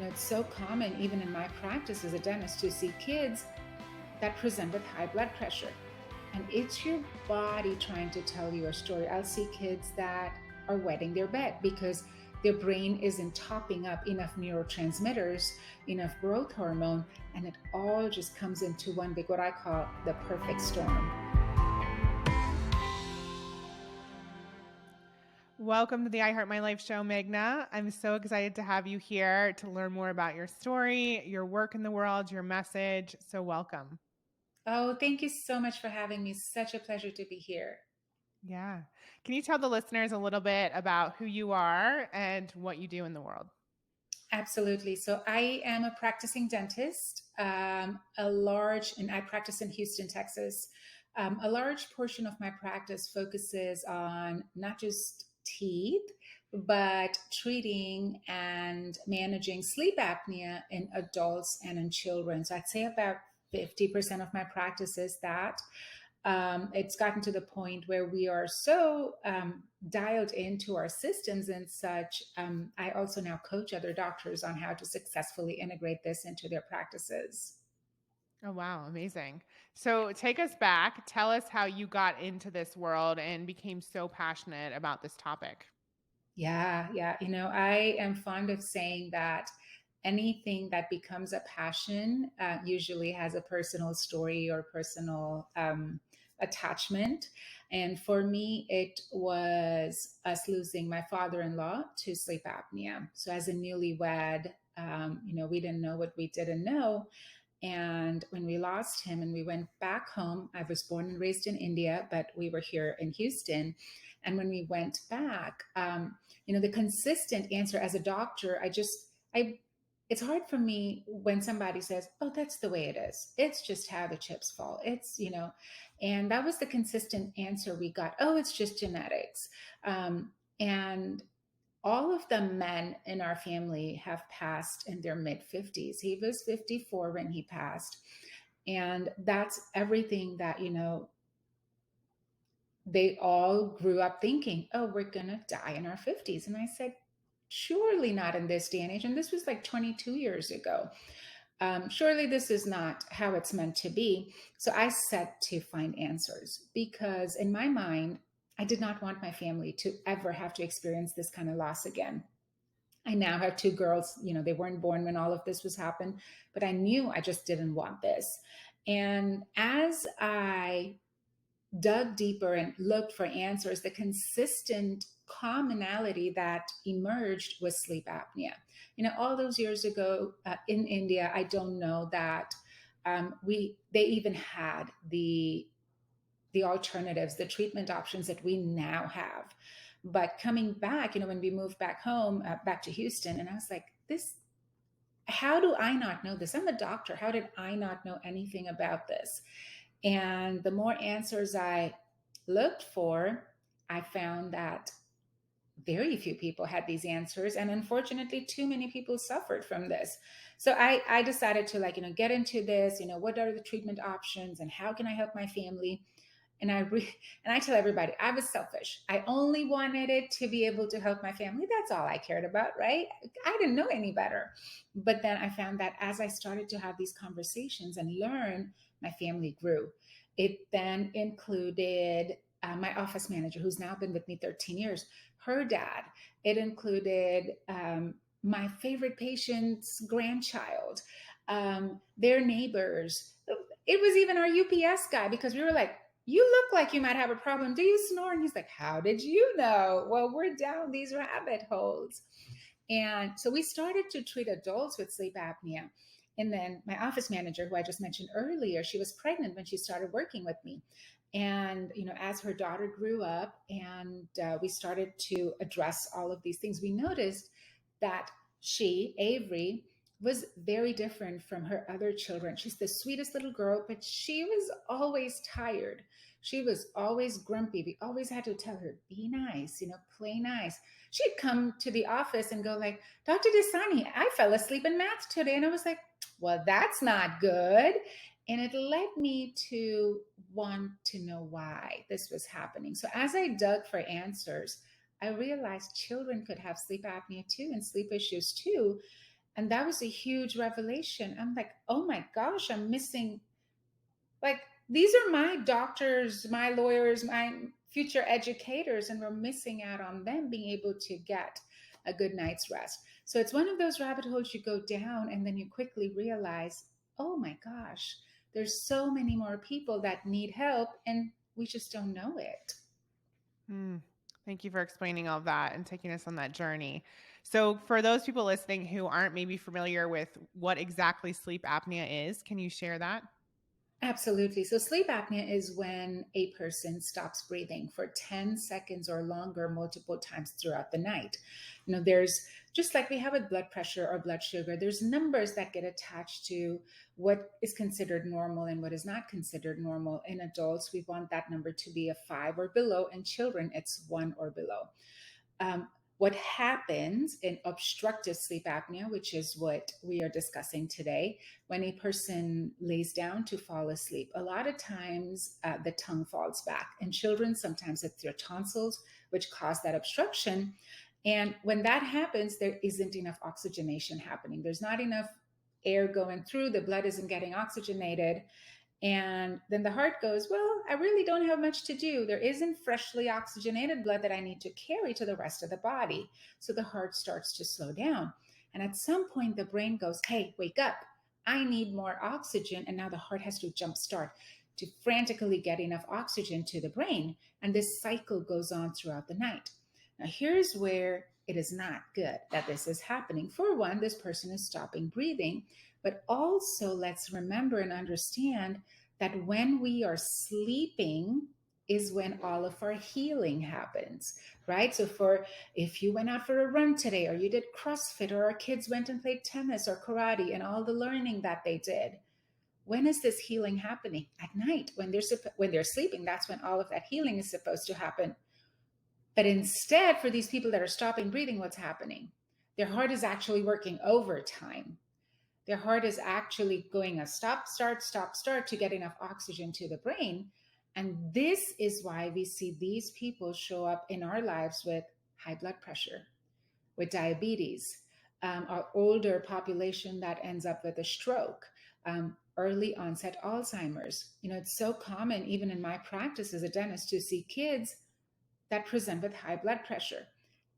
it's so common, even in my practice as a dentist, to see kids that present with high blood pressure. And it's your body trying to tell you a story. I'll see kids that are wetting their bed because their brain isn't topping up enough neurotransmitters, enough growth hormone, and it all just comes into one big, what I call the perfect storm. Welcome to the I Heart My Life show, Meghna. I'm so excited to have you here to learn more about your story, your work in the world, your message. So welcome. Oh, thank you so much for having me. Such a pleasure to be here. Yeah. Can you tell the listeners a little bit about who you are and what you do in the world? Absolutely. So I am a practicing dentist, and I practice in Houston, Texas. A large portion of my practice focuses on not just teeth, but treating and managing sleep apnea in adults and in children. So I'd say about 50% of my practice is that. It's gotten to the point where we are so dialed into our systems and such. I also now coach other doctors on how to successfully integrate this into their practices. Oh, wow. Amazing. So take us back. Tell us how you got into this world and became so passionate about this topic. Yeah. I am fond of saying that anything that becomes a passion usually has a personal story or personal attachment. And for me, it was us losing my father in law to sleep apnea. So, as a newlywed, we didn't know what we didn't know. And when we lost him and we went back home, I was born and raised in India, but we were here in Houston. And when we went back, the consistent answer as a doctor, it's hard for me when somebody says, oh, that's the way it is. It's just how the chips fall. And that was the consistent answer we got. Oh, it's just genetics. And all of the men in our family have passed in their mid 50s. He was 54 when he passed. And that's everything that, they all grew up thinking, oh, we're going to die in our 50s. And I said, surely not in this day and age. And this was like 22 years ago. Surely this is not how it's meant to be. So I set to find answers because in my mind, I did not want my family to ever have to experience this kind of loss again. I now have two girls, they weren't born when all of this was happened, but I knew I just didn't want this. And as I dug deeper and looked for answers, the consistent commonality that emerged was sleep apnea. All those years ago in India, I don't know that they even had the alternatives, the treatment options that we now have. But coming back, when we moved back home, back to Houston, and I was like, how do I not know this? I'm a doctor. How did I not know anything about this? And the more answers I looked for, I found that very few people had these answers. And unfortunately, too many people suffered from this. So I decided to get into this, what are the treatment options and how can I help my family? And I tell everybody, I was selfish. I only wanted it to be able to help my family. That's all I cared about, right? I didn't know any better. But then I found that as I started to have these conversations and learn, my family grew. It then included my office manager, who's now been with me 13 years, her dad. It included my favorite patient's grandchild, their neighbors. It was even our UPS guy because we were like, you look like you might have a problem. Do you snore? And he's like, how did you know? Well, we're down these rabbit holes. And so we started to treat adults with sleep apnea. And then my office manager, who I just mentioned earlier, she was pregnant when she started working with me. And, as her daughter grew up and we started to address all of these things, we noticed that she, Avery, was very different from her other children. She's the sweetest little girl, but she was always tired. She was always grumpy. We always had to tell her, be nice, play nice. She'd come to the office and go like, Dr. Dassani, I fell asleep in math today. And I was like, well, that's not good. And it led me to want to know why this was happening. So as I dug for answers, I realized children could have sleep apnea too and sleep issues too. And that was a huge revelation. I'm like, oh my gosh, I'm missing, like, these are my doctors, my lawyers, my future educators, and we're missing out on them being able to get a good night's rest. So it's one of those rabbit holes you go down, and then you quickly realize, oh my gosh, there's so many more people that need help, and we just don't know it. Mm. Thank you for explaining all that and taking us on that journey. So, for those people listening who aren't maybe familiar with what exactly sleep apnea is, can you share that? Absolutely. So, sleep apnea is when a person stops breathing for 10 seconds or longer multiple times throughout the night. There's, just like we have with blood pressure or blood sugar, there's numbers that get attached to what is considered normal and what is not considered normal. In adults, we want that number to be a 5 or below. In children, it's 1 or below. Um, what happens in obstructive sleep apnea, which is what we are discussing today, when a person lays down to fall asleep, a lot of times the tongue falls back. In children, sometimes it's their tonsils, which cause that obstruction. And when that happens, there isn't enough oxygenation happening. There's not enough air going through, the blood isn't getting oxygenated. And then the heart goes, well, I really don't have much to do. There isn't freshly oxygenated blood that I need to carry to the rest of the body. So the heart starts to slow down. And at some point, the brain goes, hey, wake up. I need more oxygen. And now the heart has to jumpstart to frantically get enough oxygen to the brain. And this cycle goes on throughout the night. Now, here's where it is not good that this is happening. For one, this person is stopping breathing. But also, let's remember and understand that when we are sleeping is when all of our healing happens, right? So, for if you went out for a run today, or you did CrossFit, or our kids went and played tennis or karate, and all the learning that they did, when is this healing happening? At night, when they're sleeping. That's when all of that healing is supposed to happen. But instead, for these people that are stopping breathing, what's happening? Their heart is actually working overtime. Their heart is actually going a stop, start to get enough oxygen to the brain. And this is why we see these people show up in our lives with high blood pressure, with diabetes, our older population that ends up with a stroke, early onset Alzheimer's. It's so common, even in my practice as a dentist, to see kids that present with high blood pressure.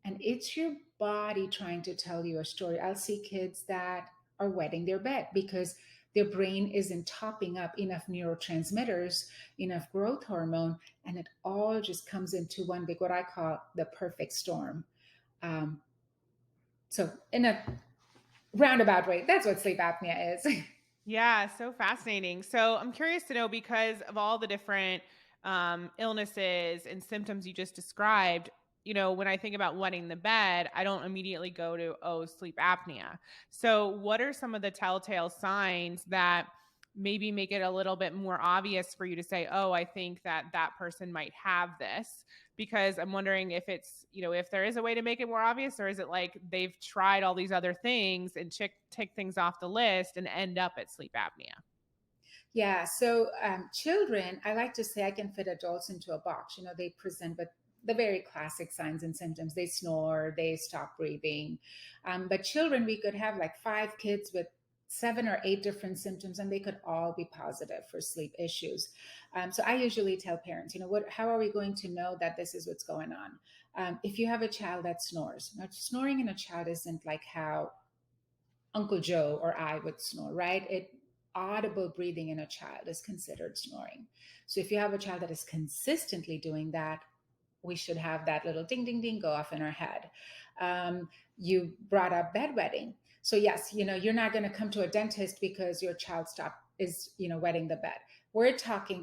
And it's your body trying to tell you a story. I'll see kids that are wetting their bed because their brain isn't topping up enough neurotransmitters, enough growth hormone, and it all just comes into one big, what I call the perfect storm. Um, so, in a roundabout way, that's what sleep apnea is. Yeah, so fascinating. So I'm curious to know, because of all the different illnesses and symptoms you just described, when I think about wetting the bed, I don't immediately go to, oh, sleep apnea. So what are some of the telltale signs that maybe make it a little bit more obvious for you to say, oh, I think that that person might have this? Because I'm wondering if it's, if there is a way to make it more obvious, or is it like they've tried all these other things and tick things off the list and end up at sleep apnea? Yeah. So, children, I like to say I can fit adults into a box. They present with the very classic signs and symptoms. They snore, they stop breathing. But children, we could have like 5 kids with 7 or 8 different symptoms, and they could all be positive for sleep issues. So I usually tell parents, how are we going to know that this is what's going on? If you have a child that snores, now snoring in a child isn't like how Uncle Joe or I would snore, right? Audible breathing in a child is considered snoring. So if you have a child that is consistently doing that, we should have that little ding ding ding go off in our head. You brought up bedwetting. So yes, you're not going to come to a dentist because your child is wetting the bed. We're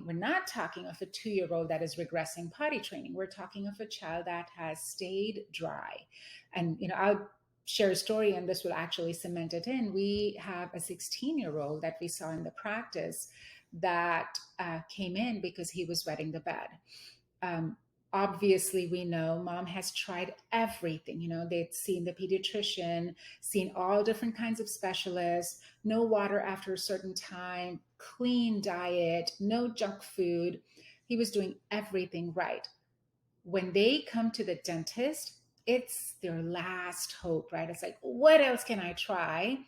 not talking of a 2-year-old that is regressing potty training. We're talking of a child that has stayed dry. And I'll share a story, and this will actually cement it in. We have a 16-year-old that we saw in the practice that came in because he was wetting the bed. Um, Obviously, we know mom has tried everything. They'd seen the pediatrician, seen all different kinds of specialists, no water after a certain time, clean diet, no junk food. He was doing everything right. When they come to the dentist, it's their last hope, right? It's like, what else can I try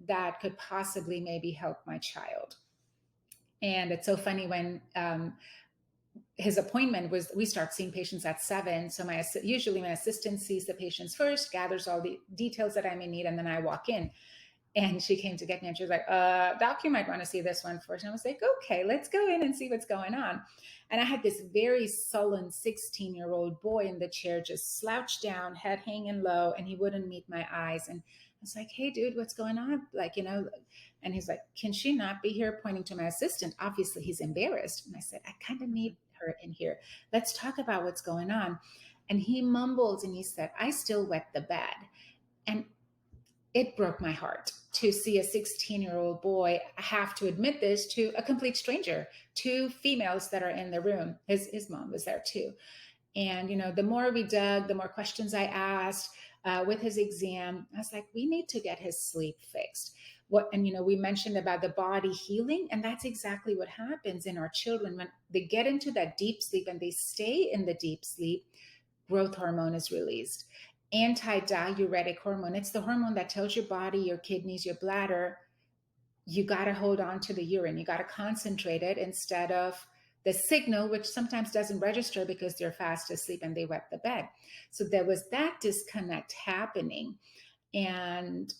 that could possibly maybe help my child? And it's so funny when his appointment was, we start seeing patients at 7. So usually my assistant sees the patients first, gathers all the details that I may need, and then I walk in. And she came to get me and she was like, doc, you might want to see this one first. And I was like, okay, let's go in and see what's going on. And I had this very sullen 16-year-old boy in the chair, just slouched down, head hanging low, and he wouldn't meet my eyes. And I was like, hey, dude, what's going on? Like, and he's like, can she not be here? Pointing to my assistant. Obviously, he's embarrassed. And I said, I kind of need her in here. Let's talk about what's going on. And he mumbles and he said, I still wet the bed. And it broke my heart to see a 16-year-old boy have to admit this to a complete stranger, two females that are in the room. His mom was there too. And, the more we dug, the more questions I asked with his exam. I was like, we need to get his sleep fixed. We mentioned about the body healing, and that's exactly what happens in our children when they get into that deep sleep and they stay in the deep sleep. Growth hormone is released. Anti-diuretic hormone, it's the hormone that tells your body, your kidneys, your bladder, you got to hold on to the urine, you got to concentrate it instead of the signal, which sometimes doesn't register because they're fast asleep and they wet the bed. So there was that disconnect happening. And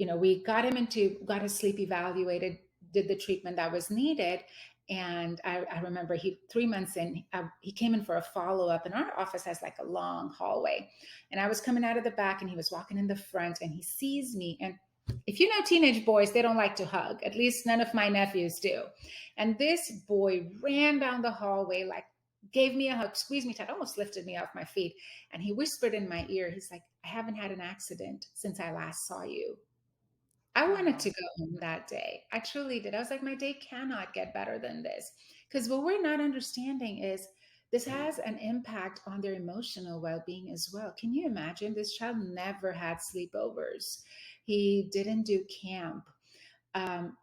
we got his sleep evaluated, did the treatment that was needed. And I remember 3 months in, he came in for a follow up, and our office has like a long hallway. And I was coming out of the back, and he was walking in the front, and he sees me. And if you know teenage boys, they don't like to hug. At least none of my nephews do. And this boy ran down the hallway, like gave me a hug, squeezed me tight, almost lifted me off my feet. And he whispered in my ear, he's like, I haven't had an accident since I last saw you. I wanted Wow. to go home that day. I truly did. I was like, my day cannot get better than this. Because what we're not understanding is this has an impact on their emotional well being as well. Can you imagine? This child never had sleepovers, he didn't do camp. Um,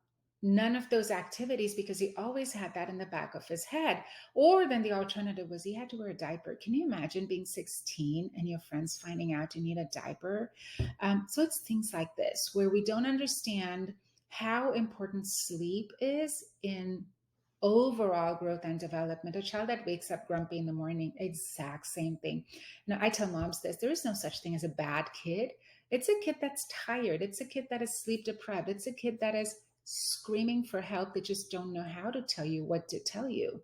None of those activities, because he always had that in the back of his head. Or then the alternative was he had to wear a diaper. Can you imagine being 16 and your friends finding out you need a diaper? So it's things like this where we don't understand how important sleep is in overall growth and development. A child that wakes up grumpy in the morning, exact same thing. Now, I tell moms this: there is no such thing as a bad kid. It's a kid that's tired. It's a kid that is sleep deprived. It's a kid that is screaming for help. They just don't know how to tell you what to tell you.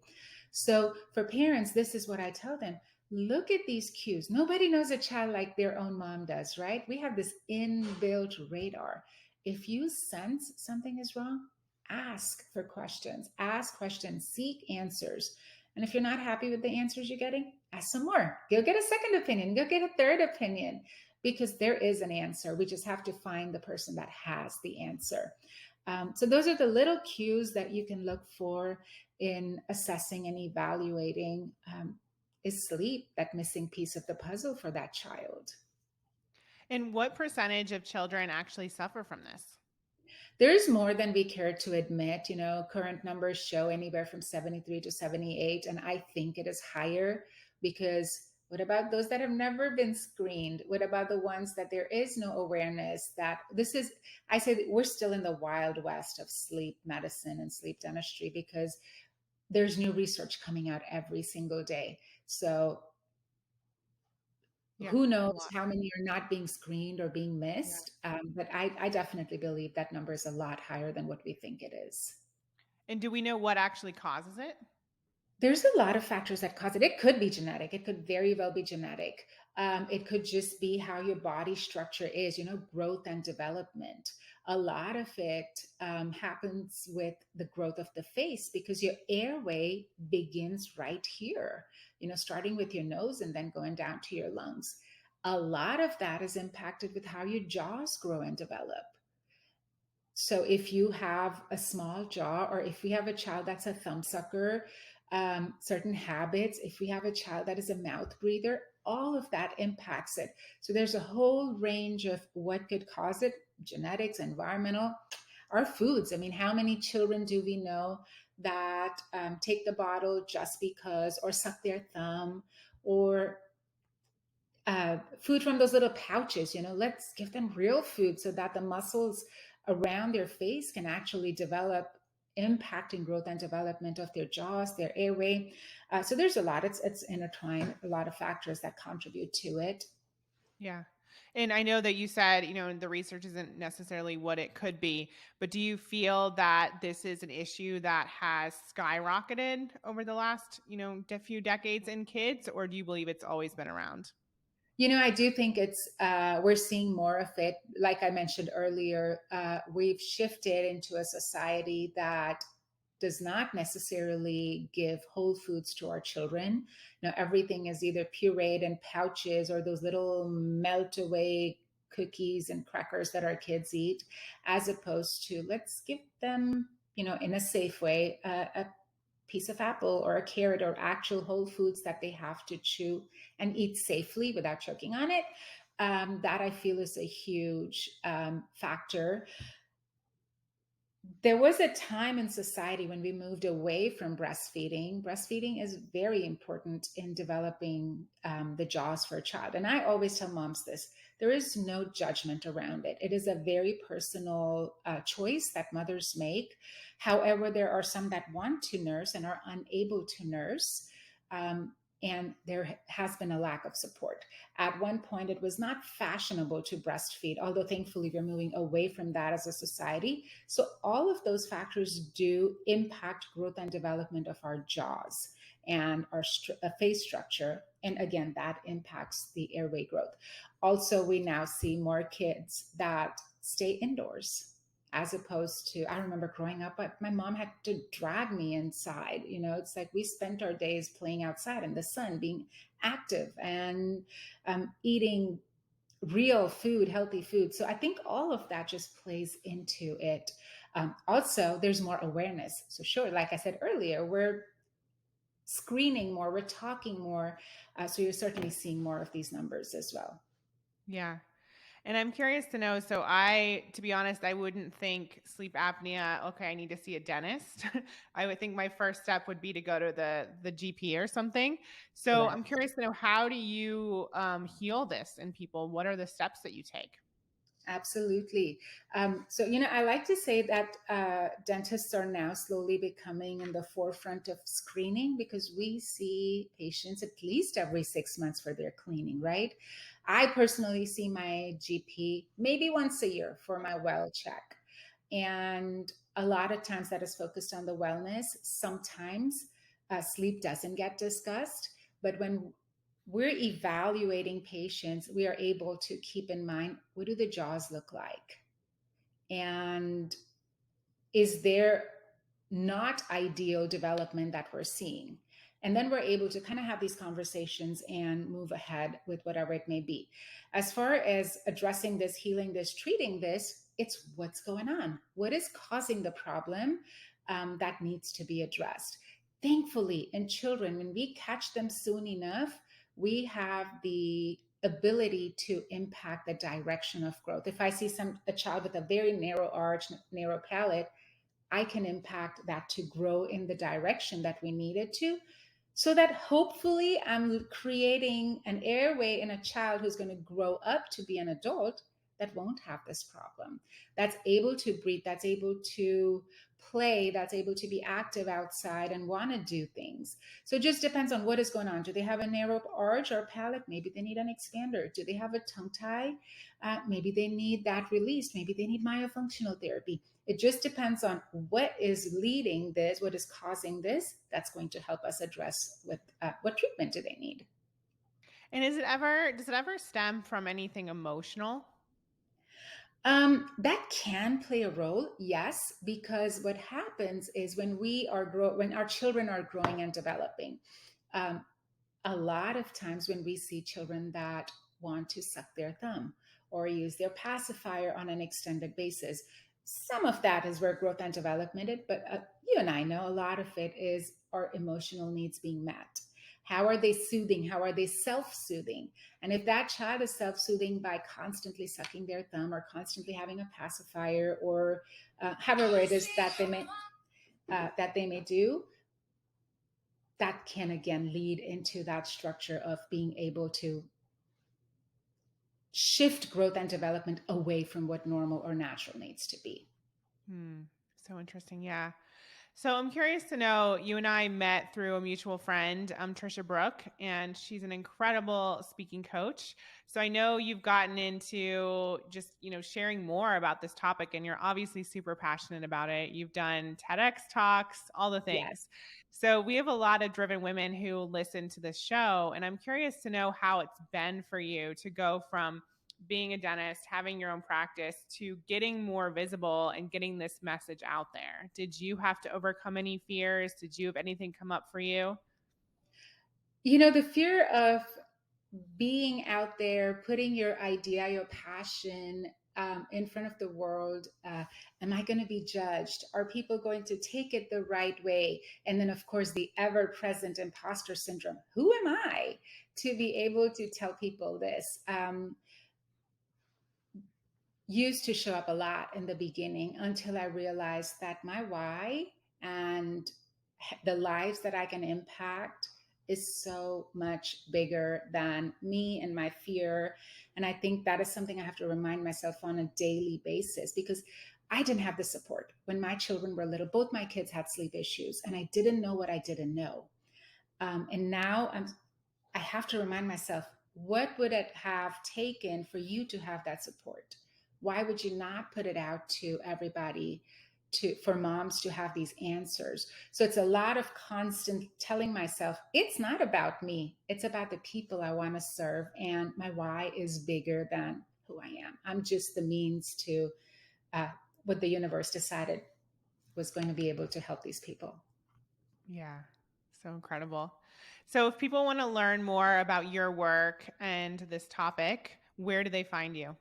So, for parents, this is what I tell them: look at these cues. Nobody knows a child like their own mom does, right? We have this inbuilt radar. If you sense something is wrong, ask questions, seek answers. And if you're not happy with the answers you're getting, ask some more. Go get a second opinion, go get a third opinion, because there is an answer. We just have to find the person that has the answer. So those are the little cues that you can look for in assessing and evaluating. Is sleep that missing piece of the puzzle for that child? And what percentage of children actually suffer from this? There's more than we care to admit. Current numbers show anywhere from 73 to 78, and I think it is higher because what about those that have never been screened? What about the ones that there is no awareness that this is, I say that we're still in the wild west of sleep medicine and sleep dentistry because there's new research coming out every single day. So Yeah, who a knows lot. how many are not being screened or being Yeah. missed? But I definitely believe that number is a lot higher than what we think it is. And do we know what actually causes it? There's a lot of factors that cause it. It could be genetic. It could very well be genetic. It could just be how your body structure is, growth and development. A lot of it happens with the growth of the face because your airway begins right here, starting with your nose and then going down to your lungs. A lot of that is impacted with how your jaws grow and develop. So if you have a small jaw, or if we have a child that's a thumb sucker, certain habits, if we have a child that is a mouth breather, all of that impacts it. So there's a whole range of what could cause it: genetics, environmental, our foods. I mean, how many children do we know that take the bottle just because, or suck their thumb, or Food from those little pouches, let's give them real food so that the muscles around their face can actually develop, impacting growth and development of their jaws, their airway. So there's a lot, it's intertwined, a lot of factors that contribute to it. Yeah. And I know that you said, the research isn't necessarily what it could be, but do you feel that this is an issue that has skyrocketed over the last, few decades in kids, or do you believe it's always been around? I do think we're seeing more of it. Like I mentioned earlier, we've shifted into a society that does not necessarily give whole foods to our children. Everything is either pureed in pouches or those little melt away cookies and crackers that our kids eat, as opposed to let's give them, in a safe way, a piece of apple or a carrot or actual whole foods that they have to chew and eat safely without choking on it. That I feel is a huge factor. There was a time in society when we moved away from breastfeeding. Breastfeeding is very important in developing the jaws for a child. And I always tell moms this: there is no judgment around it. It is a very personal choice that mothers make. However, there are some that want to nurse and are unable to nurse. And there has been a lack of support. At one point, it was not fashionable to breastfeed, although thankfully we're moving away from that as a society. So, all of those factors do impact growth and development of our jaws and our face structure. And again, that impacts the airway growth. Also, we now see more kids that stay indoors as opposed to, I remember growing up, but my mom had to drag me inside. It's like we spent our days playing outside in the sun, being active and eating real food, healthy food. So I think all of that just plays into it. Also, there's more awareness. So, sure, like I said earlier, we're screening more, we're talking more. So, you're certainly seeing more of these numbers as well. Yeah. And I'm curious to know, so to be honest, I wouldn't think sleep apnea, okay, I need to see a dentist. I would think my first step would be to go to the GP or something. So I'm Correct. curious to know, how do you heal this in people? What are the steps that you take? Absolutely. So, I like to say that dentists are now slowly becoming in the forefront of screening because we see patients at least every 6 months for their cleaning, right? I personally see my GP maybe once a year for my well check. And a lot of times that is focused on the wellness. Sometimes sleep doesn't get discussed, but when we're evaluating patients, we are able to keep in mind, what do the jaws look like? And is there not ideal development that we're seeing? And then we're able to kind of have these conversations and move ahead with whatever it may be. As far as addressing this, healing this, treating this, it's what's going on. What is causing the problem that needs to be addressed? Thankfully, in children, when we catch them soon enough, we have the ability to impact the direction of growth. If I see a child with a very narrow arch, narrow palate, I can impact that to grow in the direction that we need it to. So that hopefully I'm creating an airway in a child who's going to grow up to be an adult that won't have this problem, that's able to breathe, that's able to play, that's able to be active outside and want to do things. So it just depends on what is going on. Do they have a narrow arch or palate? Maybe they need an expander. Do they have a tongue tie? Maybe they need that released. Maybe they need myofunctional therapy. It just depends on what is leading this, what is causing this. That's going to help us address what treatment do they need. And does it ever stem from anything emotional? That can play a role, yes, because what happens is when our children are growing and developing, um, a lot of times when we see children that want to suck their thumb or use their pacifier on an extended basis, some of that is where growth and development is, but you and I know a lot of it is our emotional needs being met. How are they soothing? How are they self soothing? And if that child is self soothing by constantly sucking their thumb or constantly having a pacifier or however it is that they may do, that can again lead into that structure of being able to shift growth and development away from what normal or natural needs to be. Hmm. So interesting. Yeah. So I'm curious to know, you and I met through a mutual friend, Trisha Brook, and she's an incredible speaking coach. So I know you've gotten into just, sharing more about this topic, and you're obviously super passionate about it. You've done TEDx talks, all the Yes. things. So we have a lot of driven women who listen to this show, and I'm curious to know how it's been for you to go from being a dentist, having your own practice, to getting more visible and getting this message out there. Did you have to overcome any fears? Did you have anything come up for you? The fear of being out there, putting your idea, your passion in front of the world. Am I going to be judged? Are people going to take it the right way? And then, of course, the ever present imposter syndrome. Who am I to be able to tell people this? Used to show up a lot in the beginning until I realized that my why and the lives that I can impact is so much bigger than me and my fear. And I think that is something I have to remind myself on a daily basis because I didn't have the support when my children were little. Both my kids had sleep issues, and I didn't know what I didn't know. And now I have to remind myself, what would it have taken for you to have that support? Why would you not put it out to everybody, to for moms to have these answers? So it's a lot of constant telling myself, it's not about me. It's about the people I want to serve. And my why is bigger than who I am. I'm just the means to uh, what the universe decided was going to be able to help these people. Yeah. So incredible. So if people want to learn more about your work and this topic, where do they find you?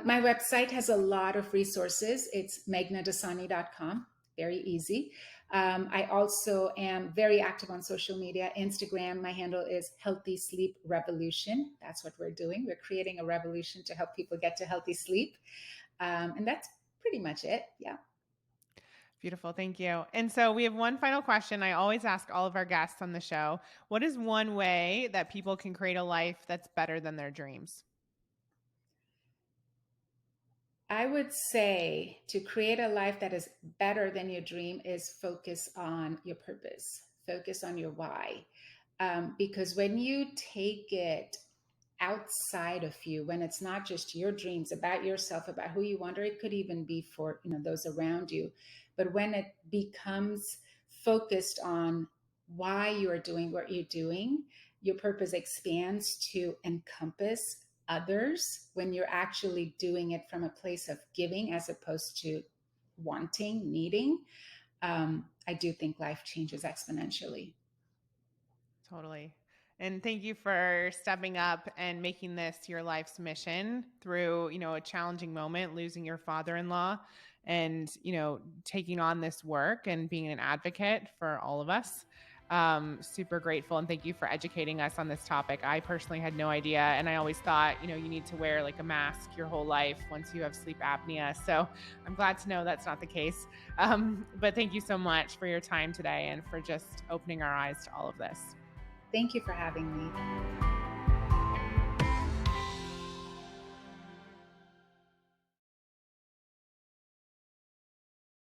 My website has a lot of resources. It's meghnadassani.com. Very easy. I also am very active on social media. Instagram, my handle is Healthy Sleep Revolution. That's what we're doing. We're creating a revolution to help people get to healthy sleep. And that's pretty much it. Yeah. Beautiful. Thank you. And so we have one final question I always ask all of our guests on the show. What is one way that people can create a life that's better than their dreams? I would say to create a life that is better than your dream is focus on your purpose, focus on your why. Because when you take it outside of you, when it's not just your dreams about yourself, about who you want, or it could even be for those around you, but when it becomes focused on why you are doing what you're doing, your purpose expands to encompass others when you're actually doing it from a place of giving as opposed to wanting, needing. I do think life changes exponentially. Totally. And thank you for stepping up and making this your life's mission through, a challenging moment, losing your father-in-law, and, taking on this work and being an advocate for all of us. Super grateful. And thank you for educating us on this topic. I personally had no idea. And I always thought, you need to wear like a mask your whole life once you have sleep apnea. So I'm glad to know that's not the case. But thank you so much for your time today and for just opening our eyes to all of this. Thank you for having me.